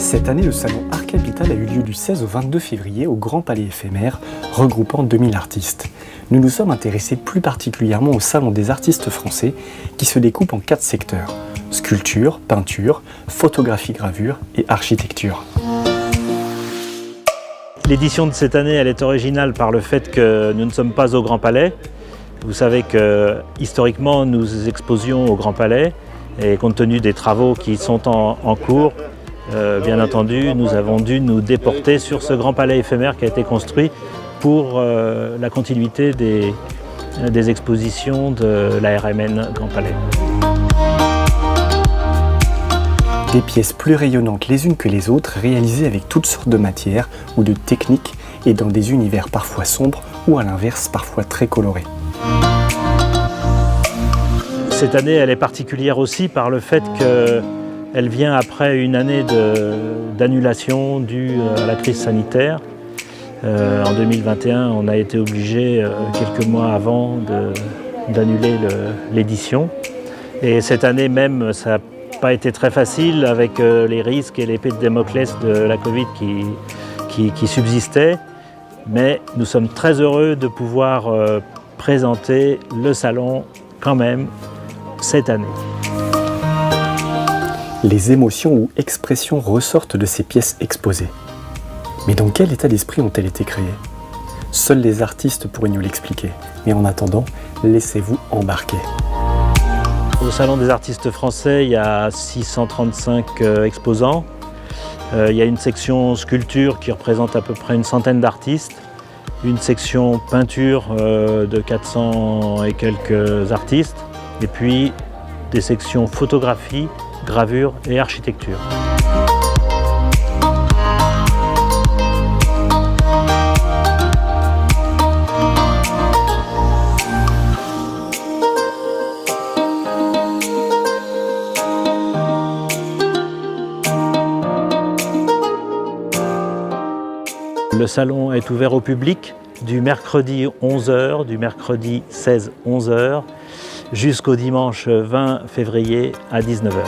Cette année, le salon Art Capital a eu lieu du 16 au 22 février au Grand Palais éphémère, regroupant 2000 artistes. Nous nous sommes intéressés plus particulièrement au Salon des artistes français, qui se découpe en 4 secteurs: sculpture, peinture, photographie-gravure et architecture. L'édition de cette année, elle est originale par le fait que nous ne sommes pas au Grand Palais. Vous savez que historiquement, nous exposions au Grand Palais et compte tenu des travaux qui sont en cours, bien entendu, nous avons dû nous déporter sur ce Grand Palais éphémère qui a été construit pour la continuité des expositions de la RMN Grand Palais. Des pièces plus rayonnantes les unes que les autres, réalisées avec toutes sortes de matières ou de techniques et dans des univers parfois sombres ou à l'inverse parfois très colorés. Cette année, elle est particulière aussi par le fait qu'elle vient après une année d'annulation due à la crise sanitaire. En 2021, on a été obligé, quelques mois avant, d'annuler l'édition. Et cette année même, ça n'a pas été très facile avec les risques et l'épée de Damoclès de la Covid qui subsistaient. Mais nous sommes très heureux de pouvoir présenter le salon quand même cette année. Les émotions ou expressions ressortent de ces pièces exposées. Mais dans quel état d'esprit ont-elles été créées? Seuls les artistes pourraient nous l'expliquer. Mais en attendant, laissez-vous embarquer. Au Salon des artistes français, il y a 635 exposants. Il y a une section sculpture qui représente à peu près une centaine d'artistes. Une section peinture de 400 et quelques artistes. Et puis des sections photographie, gravure et architecture. Le salon est ouvert au public du mercredi 11h, du mercredi 16 11h, jusqu'au dimanche 20 février à 19h.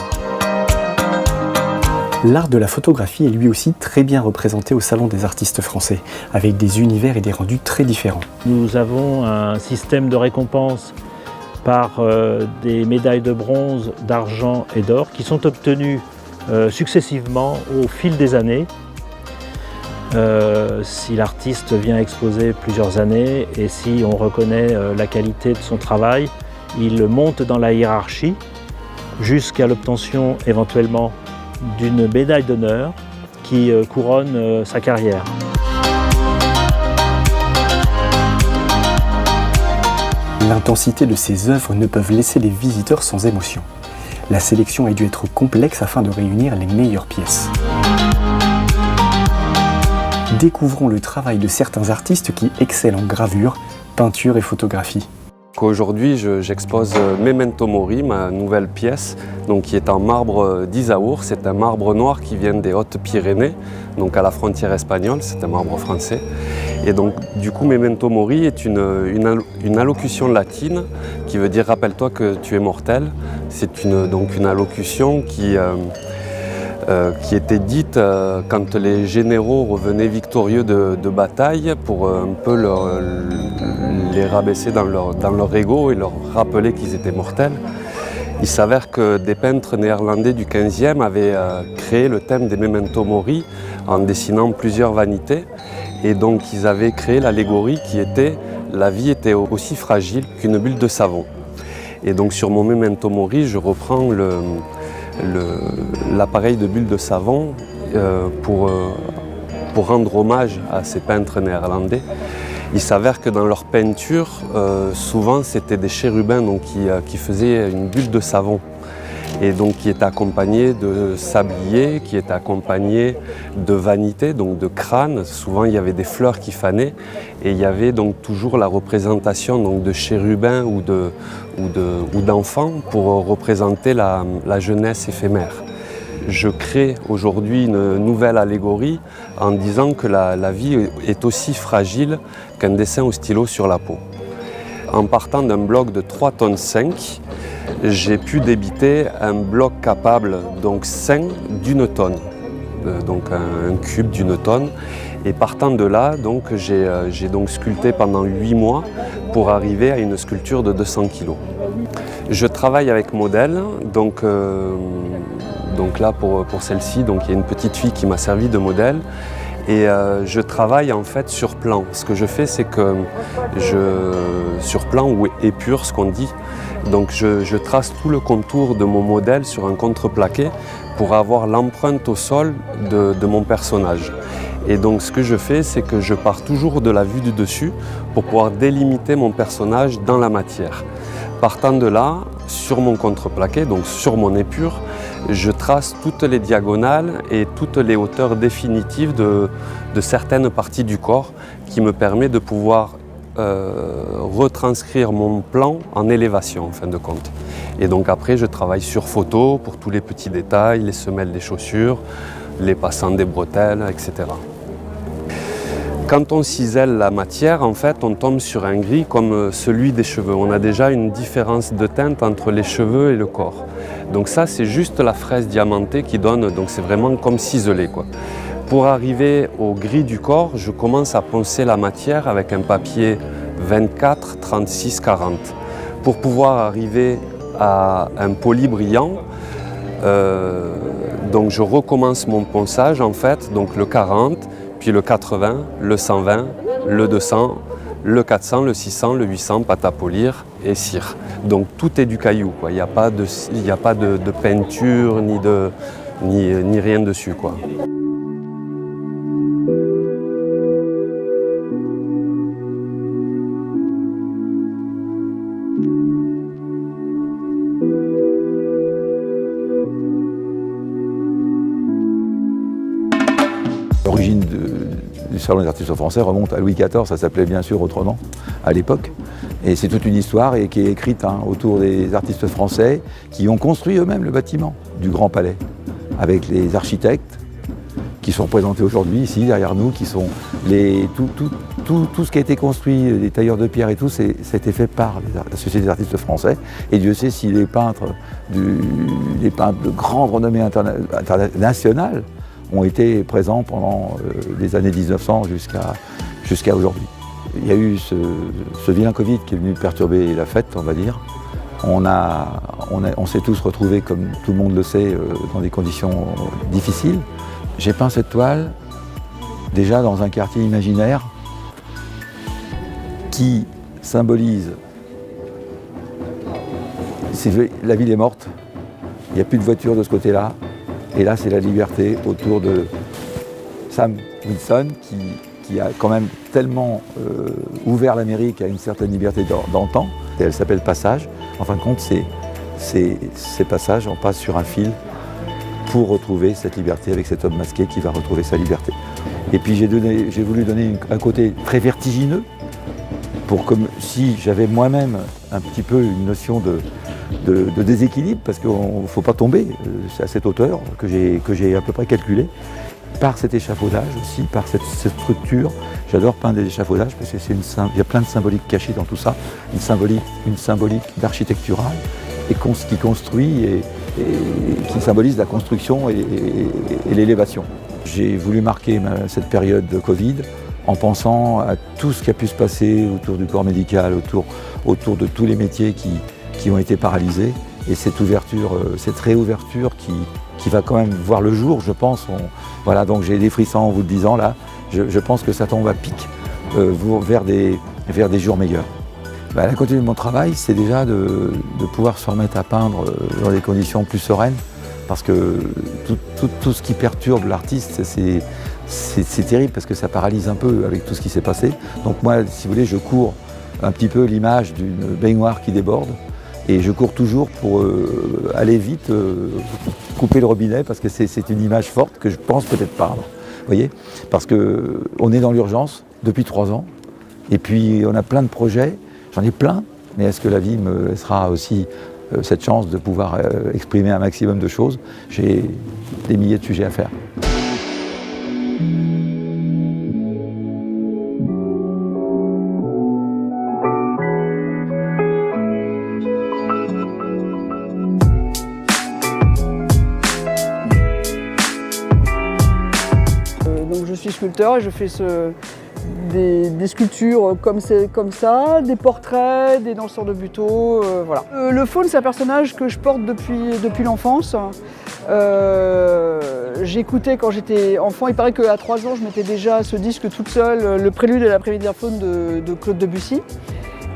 L'art de la photographie est lui aussi très bien représenté au Salon des artistes français, avec des univers et des rendus très différents. Nous avons un système de récompense par des médailles de bronze, d'argent et d'or qui sont obtenues successivement au fil des années. Si l'artiste vient exposer plusieurs années et si on reconnaît la qualité de son travail, il monte dans la hiérarchie jusqu'à l'obtention éventuellement d'une médaille d'honneur qui couronne sa carrière. L'intensité de ces œuvres ne peuvent laisser les visiteurs sans émotion. La sélection a dû être complexe afin de réunir les meilleures pièces. Découvrons le travail de certains artistes qui excellent en gravure, peinture et photographie. Aujourd'hui, j'expose Memento Mori, ma nouvelle pièce, donc, qui est en marbre d'Isaour. C'est un marbre noir qui vient des Hautes-Pyrénées, donc à la frontière espagnole, c'est un marbre français. Et donc, du coup, Memento Mori est une allocution latine qui veut dire « rappelle-toi que tu es mortel ». C'est donc une allocution qui était dite quand les généraux revenaient victorieux de bataille pour un peu les rabaisser dans leur ego et leur rappeler qu'ils étaient mortels. Il s'avère que des peintres néerlandais du XVe avaient créé le thème des Memento Mori en dessinant plusieurs vanités. Et donc ils avaient créé l'allégorie qui était « la vie était aussi fragile qu'une bulle de savon ». Et donc sur mon Memento Mori, je reprends l'appareil de bulle de savon pour rendre hommage à ces peintres néerlandais. Il s'avère que dans leur peinture, souvent c'était des chérubins donc, qui faisaient une bulle de savon et donc qui étaient accompagnés de sabliers, qui étaient accompagnés de vanités, donc de crânes. Souvent il y avait des fleurs qui fanaient et il y avait donc toujours la représentation donc, de chérubins ou d'enfants pour représenter la jeunesse éphémère. Je crée aujourd'hui une nouvelle allégorie en disant que la vie est aussi fragile qu'un dessin au stylo sur la peau. En partant d'un bloc de 3,5 tonnes, j'ai pu débiter un bloc capable, donc sain, d'1 tonne. donc un cube d'une tonne. Et partant de là, donc, j'ai donc sculpté pendant 8 mois pour arriver à une sculpture de 200 kg. Je travaille avec modèle, donc là pour celle-ci, donc il y a une petite fille qui m'a servi de modèle. Et je travaille en fait sur plan. Ce que je fais, c'est que sur plan ou épure, ce qu'on dit, donc je trace tout le contour de mon modèle sur un contreplaqué pour avoir l'empreinte au sol de mon personnage. Et donc ce que je fais, c'est que je pars toujours de la vue du dessus pour pouvoir délimiter mon personnage dans la matière. Partant de là, sur mon contreplaqué, donc sur mon épure, je trace toutes les diagonales et toutes les hauteurs définitives de certaines parties du corps qui me permet de pouvoir retranscrire mon plan en élévation en fin de compte. Et donc après je travaille sur photo pour tous les petits détails, les semelles des chaussures, les passants des bretelles, etc. Quand on cisèle la matière, en fait, on tombe sur un gris comme celui des cheveux. On a déjà une différence de teinte entre les cheveux et le corps. Donc ça, c'est juste la fraise diamantée qui donne, donc c'est vraiment comme ciselé, quoi. Pour arriver au gris du corps, je commence à poncer la matière avec un papier 24, 36, 40. Pour pouvoir arriver à un poli brillant, donc je recommence mon ponçage, en fait, donc le 40, puis le 80, le 120, le 200, le 400, le 600, le 800, pâte à polir et cire. Donc tout est du caillou, quoi. Il n'y a pas de peinture ni rien dessus, quoi. L'origine du Salon des artistes français remonte à Louis XIV, ça s'appelait bien sûr autrement à l'époque. Et c'est toute une histoire qui est écrite autour des artistes français qui ont construit eux-mêmes le bâtiment du Grand Palais, avec les architectes qui sont représentés aujourd'hui ici derrière nous, qui sont tout ce qui a été construit, les tailleurs de pierre et tout, ça a été fait par la Société des artistes français. Et Dieu sait si les peintres de grande renommée internationale ont été présents pendant les années 1900 jusqu'à aujourd'hui. Il y a eu ce vilain Covid qui est venu perturber la fête, on va dire. On s'est tous retrouvés, comme tout le monde le sait, dans des conditions difficiles. J'ai peint cette toile déjà dans un quartier imaginaire qui symbolise... La ville est morte, il n'y a plus de voitures de ce côté-là. Et là, c'est la liberté autour de Sam Wilson qui a quand même tellement ouvert l'Amérique à une certaine liberté d'antan. Elle s'appelle Passage. En fin de compte, ces passages, on passe sur un fil pour retrouver cette liberté avec cet homme masqué qui va retrouver sa liberté. Et puis j'ai voulu donner un côté très vertigineux pour comme si j'avais moi-même un petit peu une notion de déséquilibre, parce qu'il ne faut pas tomber, c'est à cette hauteur que j'ai à peu près calculé, par cet échafaudage aussi, par cette structure. J'adore peindre des échafaudages parce qu'il y a plein de symboliques cachées dans tout ça, une symbolique d'architectural et qui construit et qui symbolise la construction et l'élévation. J'ai voulu marquer cette période de Covid en pensant à tout ce qui a pu se passer autour du corps médical, autour de tous les métiers qui ont été paralysés. Et cette ouverture, cette réouverture qui va quand même voir le jour, je pense. Voilà, donc j'ai des frissons en vous le disant là. Je pense que ça tombe à pic vers des jours meilleurs. La continuité de mon travail, c'est déjà de pouvoir se remettre à peindre dans des conditions plus sereines, parce que tout ce qui perturbe l'artiste, c'est terrible, parce que ça paralyse un peu avec tout ce qui s'est passé. Donc moi, si vous voulez, je cours un petit peu l'image d'une baignoire qui déborde, et je cours toujours pour aller vite, couper le robinet, parce que c'est une image forte que je pense peut-être peindre. Vous voyez, parce qu'on est dans l'urgence depuis 3 ans, et puis on a plein de projets. J'en ai plein, mais est-ce que la vie me laissera aussi cette chance de pouvoir exprimer un maximum de choses? J'ai des milliers de sujets à faire. sculpteur et je fais des sculptures comme ça, des portraits, des danseurs de buteau, voilà. Le faune, c'est un personnage que je porte depuis l'enfance. J'écoutais quand j'étais enfant, il paraît qu'à 3 ans, je mettais déjà ce disque toute seule, le prélude à l'après-midi d'un faune de Claude Debussy.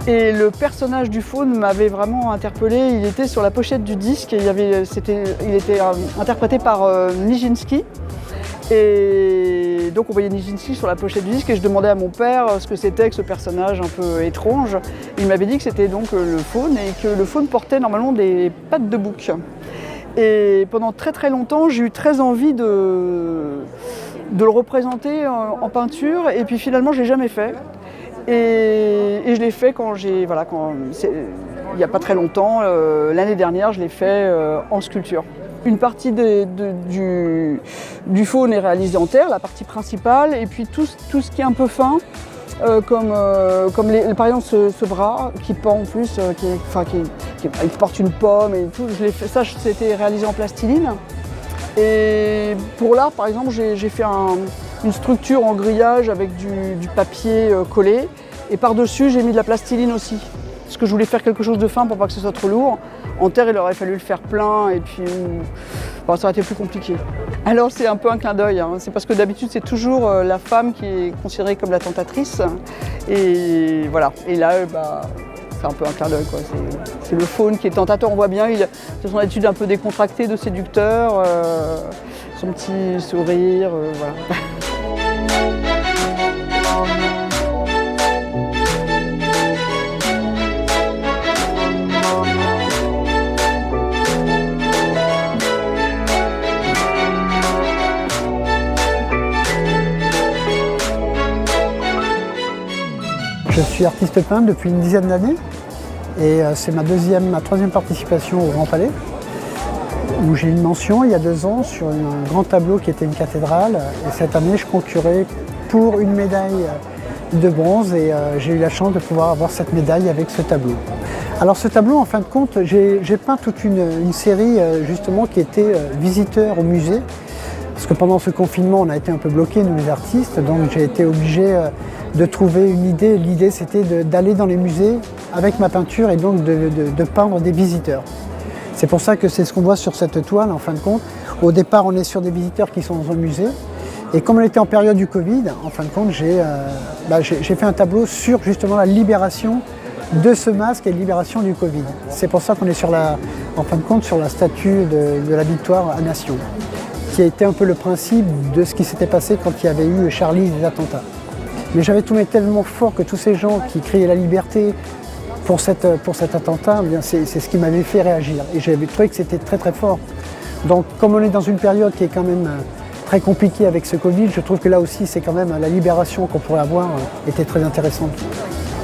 Et le personnage du faune m'avait vraiment interpellée. Il était sur la pochette du disque et il était interprété par Nijinsky. Et donc on voyait Nijinsky sur la pochette du disque et je demandais à mon père ce que c'était que ce personnage un peu étrange. Il m'avait dit que c'était donc le faune et que le faune portait normalement des pattes de bouc. Et pendant très longtemps, j'ai eu très envie de le représenter en peinture et puis finalement je ne l'ai jamais fait. Et je l'ai fait il n'y a pas très longtemps, l'année dernière, je l'ai fait en sculpture. Une partie du faune est réalisée en terre, la partie principale, et puis tout ce qui est un peu fin, comme par exemple ce bras qui pend en plus, il porte une pomme et tout. Ça, c'était réalisé en plastiline. Et pour l'art, par exemple, j'ai fait une structure en grillage avec du papier collé et par-dessus j'ai mis de la plastiline aussi. Parce que je voulais faire quelque chose de fin pour pas que ce soit trop lourd. En terre, il aurait fallu le faire plein et puis ça aurait été plus compliqué. Alors c'est un peu un clin d'œil, hein. C'est parce que d'habitude c'est toujours la femme qui est considérée comme la tentatrice. Et voilà. Et là, c'est un peu un clin d'œil, quoi. C'est le faune qui est tentateur. On voit bien, il a son attitude un peu décontractée de séducteur, son petit sourire, voilà. Je suis artiste peintre depuis une dizaine d'années et c'est ma troisième participation au Grand Palais où j'ai eu une mention il y a 2 ans sur un grand tableau qui était une cathédrale et cette année je concourais pour une médaille de bronze et j'ai eu la chance de pouvoir avoir cette médaille avec ce tableau. Alors ce tableau, en fin de compte, j'ai peint toute une série justement qui était visiteur au musée. Parce que pendant ce confinement, on a été un peu bloqués, nous les artistes, donc j'ai été obligé de trouver une idée. L'idée, c'était d'aller dans les musées avec ma peinture et donc de peindre des visiteurs. C'est pour ça que c'est ce qu'on voit sur cette toile, en fin de compte. Au départ, on est sur des visiteurs qui sont dans un musée. Et comme on était en période du Covid, en fin de compte, j'ai fait un tableau sur justement la libération de ce masque et la libération du Covid. C'est pour ça qu'on est en fin de compte sur la statue de la victoire à Nation, qui a été un peu le principe de ce qui s'était passé quand il y avait eu Charlie et les attentats. Mais j'avais trouvé tellement fort que tous ces gens qui criaient la liberté pour cet attentat, eh bien c'est ce qui m'avait fait réagir. Et j'avais trouvé que c'était très fort. Donc comme on est dans une période qui est quand même très compliquée avec ce Covid, je trouve que là aussi c'est quand même la libération qu'on pourrait avoir était très intéressante.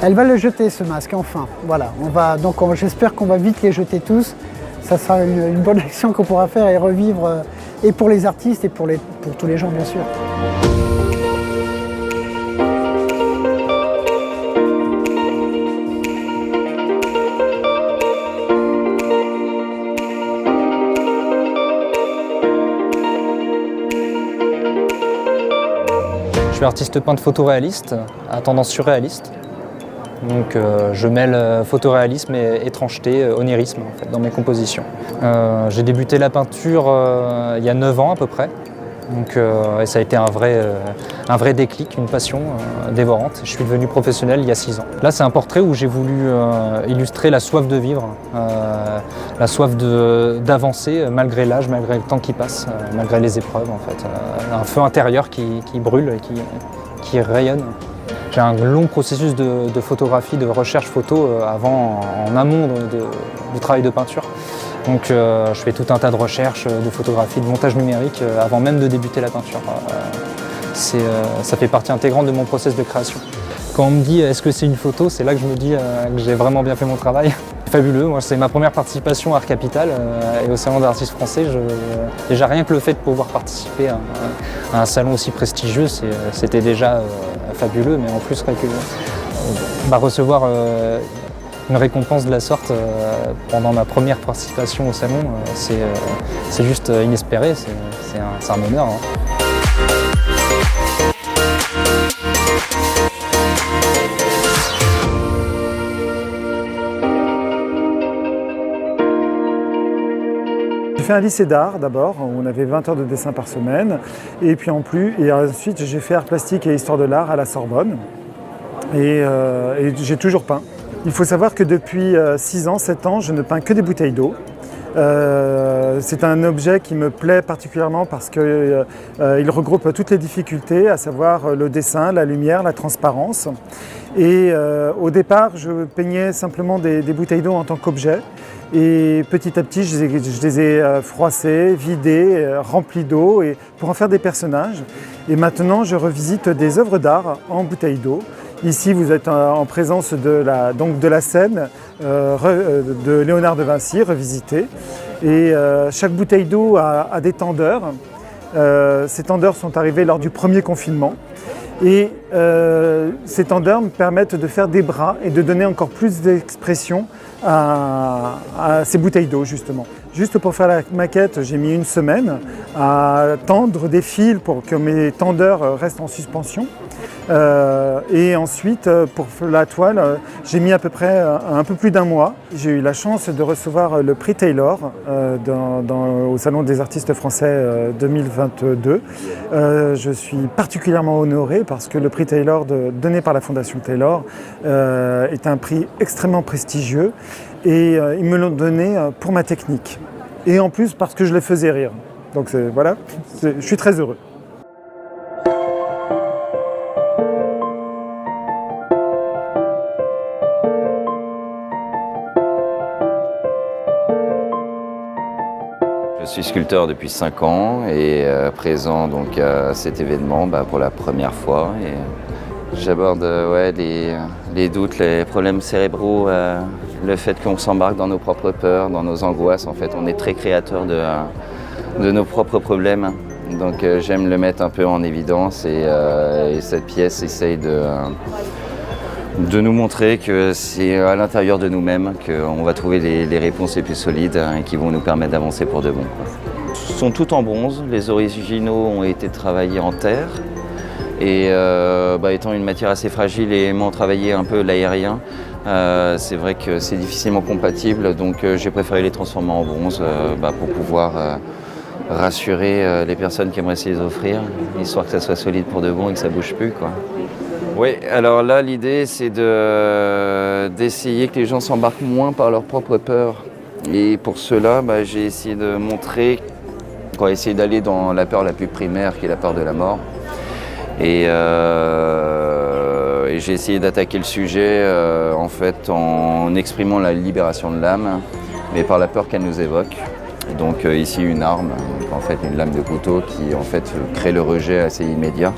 Elle va le jeter ce masque, enfin. Voilà. J'espère qu'on va vite les jeter tous. Ça sera une bonne action qu'on pourra faire et revivre et pour les artistes et pour tous les gens bien sûr. Je suis artiste peintre photoréaliste à tendance surréaliste. Donc je mêle photoréalisme et étrangeté, onirisme en fait, dans mes compositions. J'ai débuté la peinture il y a 9 ans à peu près. Donc, et ça a été un vrai déclic, une passion dévorante. Je suis devenu professionnel il y a 6 ans. Là c'est un portrait où j'ai voulu illustrer la soif de vivre, la soif d'avancer malgré l'âge, malgré le temps qui passe, malgré les épreuves en fait. Un feu intérieur qui brûle et qui rayonne. J'ai un long processus de photographie, de recherche photo en amont du travail de peinture. Donc je fais tout un tas de recherches, de photographie, de montage numérique avant même de débuter la peinture. Ça fait partie intégrante de mon process de création. Quand on me dit est-ce que c'est une photo, c'est là que je me dis que j'ai vraiment bien fait mon travail. Fabuleux, moi c'est ma première participation à Art Capital et au Salon d'artistes français. Déjà rien que le fait de pouvoir participer à un salon aussi prestigieux, c'était déjà fabuleux, mais en plus recevoir une récompense de la sorte pendant ma première participation au salon, c'est juste inespéré, c'est un honneur. Hein. J'ai fait un lycée d'art d'abord, où on avait 20 heures de dessin par semaine. Et puis ensuite, j'ai fait art plastique et histoire de l'art à la Sorbonne. Et j'ai toujours peint. Il faut savoir que depuis 6 ans, 7 ans, je ne peins que des bouteilles d'eau. C'est un objet qui me plaît particulièrement parce qu'il regroupe toutes les difficultés, à savoir le dessin, la lumière, la transparence. Et au départ, je peignais simplement des bouteilles d'eau en tant qu'objet. Et petit à petit, je les ai froissées, vidées, remplies d'eau pour en faire des personnages. Et maintenant, je revisite des œuvres d'art en bouteilles d'eau. Ici, vous êtes en présence de la scène de Léonard de Vinci, revisitée. Et chaque bouteille d'eau a des tendeurs. Ces tendeurs sont arrivés lors du premier confinement. Et ces tendeurs me permettent de faire des bras et de donner encore plus d'expression à ces bouteilles d'eau, justement. Juste pour faire la maquette, j'ai mis 1 semaine à tendre des fils pour que mes tendeurs restent en suspension. Et ensuite, pour la toile, j'ai mis à peu près un peu plus d'1 mois. J'ai eu la chance de recevoir le prix Taylor au Salon des artistes français 2022. Je suis particulièrement honoré parce que le prix Taylor donné par la Fondation Taylor est un prix extrêmement prestigieux et ils me l'ont donné pour ma technique. Et en plus parce que je les faisais rire. Donc voilà, je suis très heureux. Je suis sculpteur depuis 5 ans et présent donc à cet événement pour la première fois. J'aborde les doutes, les problèmes cérébraux, le fait qu'on s'embarque dans nos propres peurs, dans nos angoisses. En fait, on est très créateur de nos propres problèmes. Donc j'aime le mettre un peu en évidence et cette pièce essaye de nous montrer que c'est à l'intérieur de nous-mêmes qu'on va trouver les réponses les plus solides et qui vont nous permettre d'avancer pour de bon. Ils sont tous en bronze, les originaux ont été travaillés en terre et étant une matière assez fragile et aimant travailler un peu l'aérien, c'est vrai que c'est difficilement compatible, donc j'ai préféré les transformer en bronze pour pouvoir rassurer les personnes qui aimeraient se les offrir, histoire que ça soit solide pour de bon et que ça ne bouge plus, quoi. Oui, alors là, l'idée, c'est d'essayer que les gens s'embarquent moins par leurs propres peurs. Et pour cela, j'ai essayé de montrer qu'on va essayer d'aller dans la peur la plus primaire, qui est la peur de la mort. Et j'ai essayé d'attaquer le sujet en fait, en exprimant la libération de l'âme, mais par la peur qu'elle nous évoque. Donc ici, une arme, en fait, une lame de couteau qui en fait, crée le rejet assez immédiat.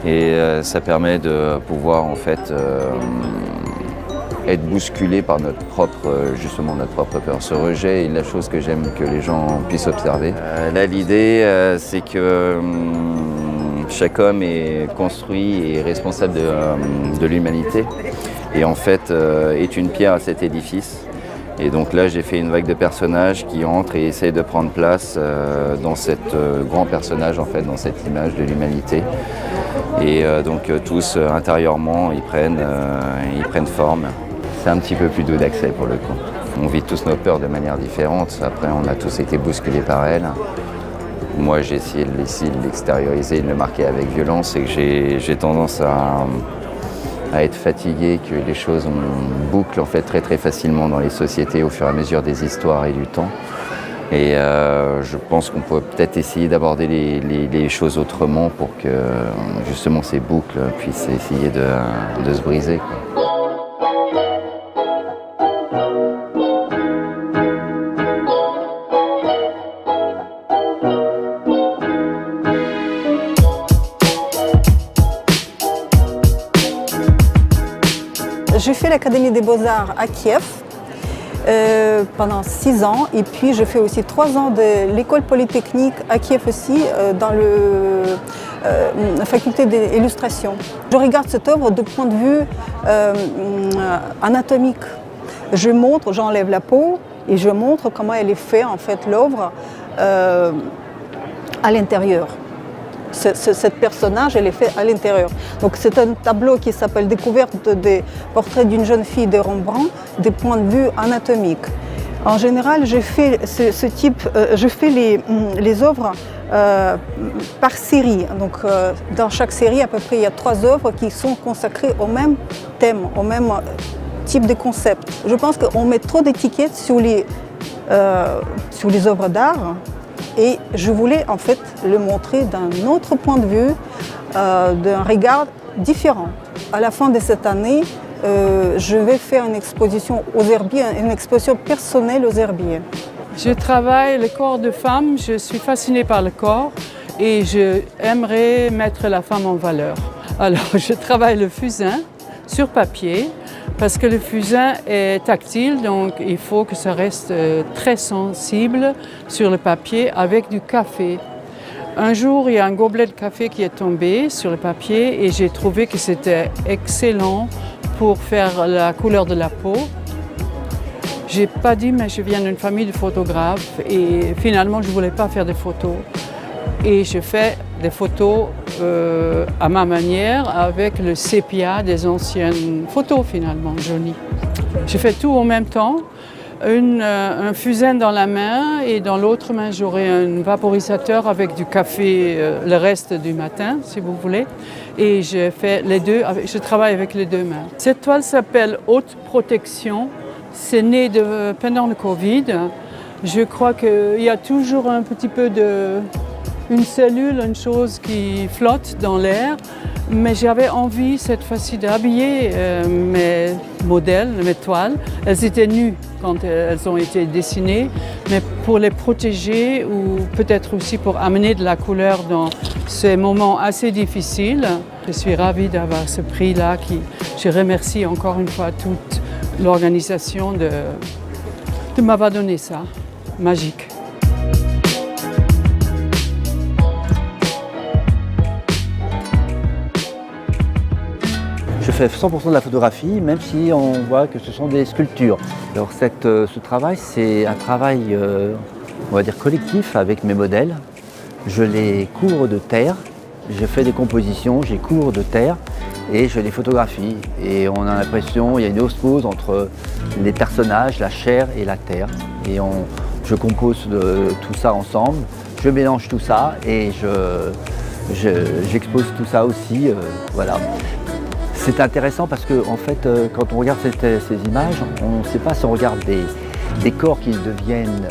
Et ça permet de pouvoir en fait être bousculé par notre propre peur. Ce rejet est la chose que j'aime que les gens puissent observer. Là, l'idée, c'est que chaque homme est construit et responsable de l'humanité et en fait est une pierre à cet édifice. Et donc là, j'ai fait une vague de personnages qui entrent et essayent de prendre place dans cet grand personnage, en fait, dans cette image de l'humanité. Et donc tous, intérieurement, ils prennent forme. C'est un petit peu plus doux d'accès pour le coup. On vit tous nos peurs de manière différente. Après, on a tous été bousculés par elles. Moi, j'ai essayé de l'extérioriser, de le marquer avec violence et que j'ai tendance à être fatigué, que les choses bouclent en fait très très facilement dans les sociétés au fur et à mesure des histoires et du temps. Et je pense qu'on peut peut-être essayer d'aborder les choses autrement pour que justement ces boucles puissent essayer de se briser, quoi. J'ai fait l'Académie des Beaux-Arts à Kiev pendant 6 ans et puis je fais aussi 3 ans de l'école polytechnique à Kiev aussi dans la faculté d'illustration. Je regarde cette œuvre du point de vue anatomique. Je montre, j'enlève la peau et je montre comment elle est faite en fait l'œuvre à l'intérieur. Cette personnage, elle est faite à l'intérieur. Donc c'est un tableau qui s'appelle « Découverte des portraits d'une jeune fille de Rembrandt, des points de vue anatomiques ». En général, je fais je fais les œuvres par série. Donc, dans chaque série, à peu près, il y a 3 œuvres qui sont consacrées au même thème, au même type de concept. Je pense qu'on met trop d'étiquettes sur les œuvres d'art et je voulais en fait le montrer d'un autre point de vue, d'un regard différent. À la fin de cette année, je vais faire une exposition aux herbiers, une exposition personnelle aux herbiers. Je travaille le corps de femme, je suis fascinée par le corps et j'aimerais mettre la femme en valeur. Alors je travaille le fusain sur papier parce que le fusain est tactile, donc il faut que ça reste très sensible sur le papier avec du café. Un jour, il y a un gobelet de café qui est tombé sur le papier et j'ai trouvé que c'était excellent pour faire la couleur de la peau. J'ai pas dit, mais je viens d'une famille de photographes et finalement, je voulais pas faire des photos. Et je fais des photos à ma manière avec le sépia des anciennes photos finalement, jolies. Je fais tout en même temps. Un fusain dans la main et dans l'autre main j'aurai un vaporisateur avec du café le reste du matin si vous voulez et je fais les deux, je travaille avec les deux mains. Cette toile s'appelle Haute Protection, c'est né pendant le Covid. Je crois qu'il y a toujours un petit peu une cellule, une chose qui flotte dans l'air. Mais j'avais envie cette fois-ci d'habiller mes modèles, mes toiles. Elles étaient nues quand elles ont été dessinées, mais pour les protéger ou peut-être aussi pour amener de la couleur dans ces moments assez difficiles. Je suis ravie d'avoir ce prix-là. Je remercie encore une fois toute l'organisation de m'avoir donné ça. Magique. Je fais 100% de la photographie, même si on voit que ce sont des sculptures. Alors ce travail, c'est un travail, on va dire, collectif avec mes modèles. Je les couvre de terre, je fais des compositions, je les couvre de terre et je les photographie. Et on a l'impression, il y a une osmose entre les personnages, la chair et la terre. Et je compose tout ça ensemble, je mélange tout ça et j'expose tout ça aussi, voilà. C'est intéressant parce que en fait, quand on regarde ces images, on ne sait pas si on regarde des corps qui deviennent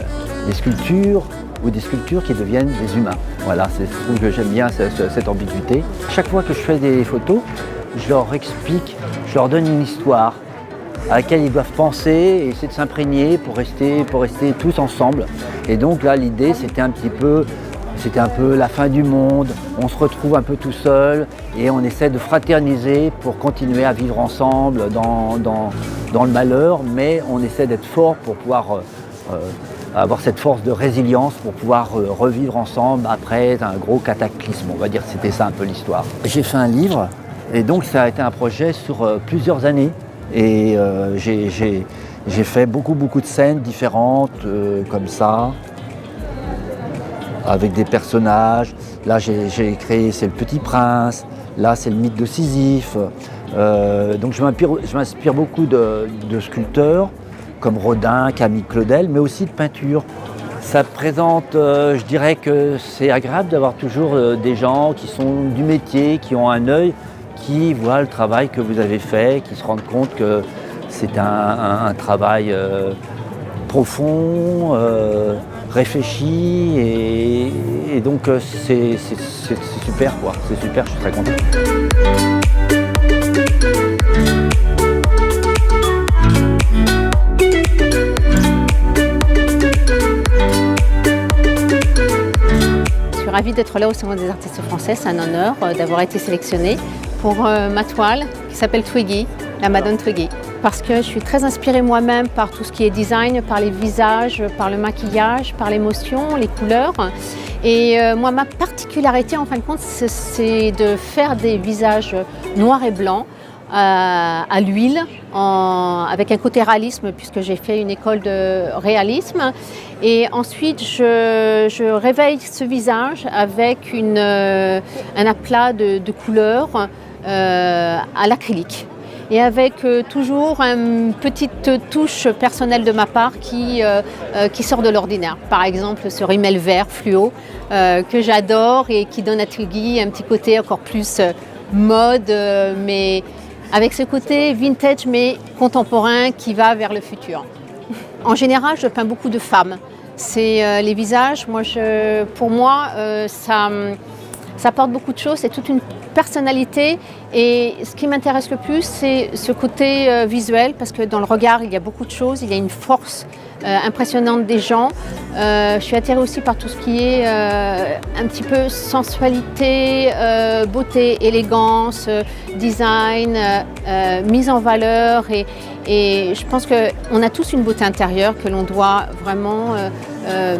des sculptures ou des sculptures qui deviennent des humains. Voilà, je trouve que j'aime bien cette ambiguïté. Chaque fois que je fais des photos, je leur explique, je leur donne une histoire à laquelle ils doivent penser et essayer de s'imprégner pour rester tous ensemble. Et donc là, l'idée, c'était un peu la fin du monde, on se retrouve un peu tout seul et on essaie de fraterniser pour continuer à vivre ensemble dans le malheur, mais on essaie d'être fort pour pouvoir avoir cette force de résilience pour pouvoir revivre ensemble après un gros cataclysme. On va dire que c'était ça un peu l'histoire. J'ai fait un livre et donc ça a été un projet sur plusieurs années et j'ai fait beaucoup de scènes différentes comme ça, avec des personnages. Là, j'ai créé, c'est le Petit Prince. Là, c'est le mythe de Sisyphe. Donc, je m'inspire beaucoup de sculpteurs comme Rodin, Camille Claudel, mais aussi de peinture. Ça présente, je dirais que c'est agréable d'avoir toujours des gens qui sont du métier, qui ont un œil, qui voient le travail que vous avez fait, qui se rendent compte que c'est un travail profond, réfléchi et donc c'est super quoi, c'est super, je suis très content. Je suis ravie d'être là au Salon des artistes français, c'est un honneur d'avoir été sélectionnée pour ma toile qui s'appelle Twiggy, la Madone Twiggy. Parce que je suis très inspirée moi-même par tout ce qui est design, par les visages, par le maquillage, par l'émotion, les couleurs. Et moi, ma particularité, en fin de compte, c'est de faire des visages noirs et blancs à l'huile, avec un côté réalisme, puisque j'ai fait une école de réalisme. Et ensuite, je réveille ce visage avec un aplat de couleurs à l'acrylique. et avec toujours une petite touche personnelle de ma part qui sort de l'ordinaire. Par exemple, ce rimel vert fluo que j'adore et qui donne à Twiggy un petit côté encore plus mode, mais avec ce côté vintage mais contemporain qui va vers le futur. En général, je peins beaucoup de femmes. C'est les visages. Pour moi, ça porte beaucoup de choses. C'est toute une personnalité. Et ce qui m'intéresse le plus, c'est ce côté visuel, parce que dans le regard, il y a beaucoup de choses. Il y a une force impressionnante des gens. Je suis attirée aussi par tout ce qui est un petit peu sensualité, beauté, élégance, design, mise en valeur. Et je pense qu'on a tous une beauté intérieure que l'on doit vraiment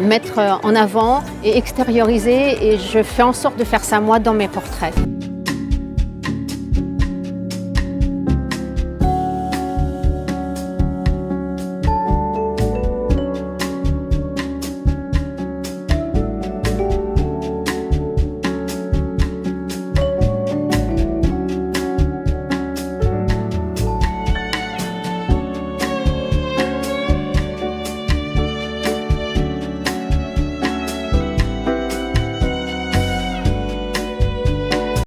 mettre en avant et extérioriser. Et je fais en sorte de faire ça moi dans mes portraits.